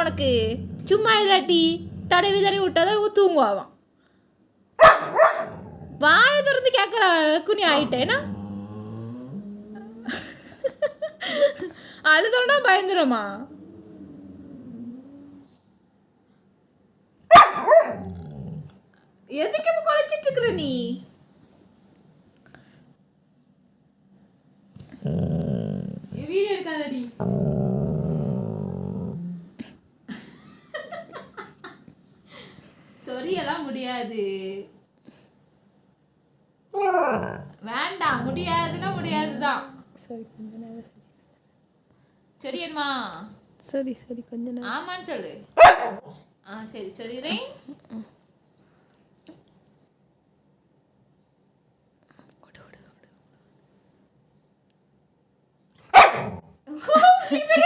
உனக்கு சும்மா இல்லாட்டி தடவி விட்டாதான் தூங்குவான். வாயை திறந்து கேட்குற அளவுக்கு நீ ஆயிட்டேனா? அழுதோன்னா பயந்துருமா? எதுக்கு இப்ப குலைச்சிட்டு இருக்கிற நீ? வீடியோ எடுக்காதடி. சொரியெல்லாம் முடியாது. வேண்டாம், முடியாதுன்னா முடியாதுதான். சரி கொஞ்ச நேரம் சரி அம்மா. சரி சரி கொஞ்ச நேரம் ஆமான்னு சொல்லு. சரி சொல்லிடுறேன்.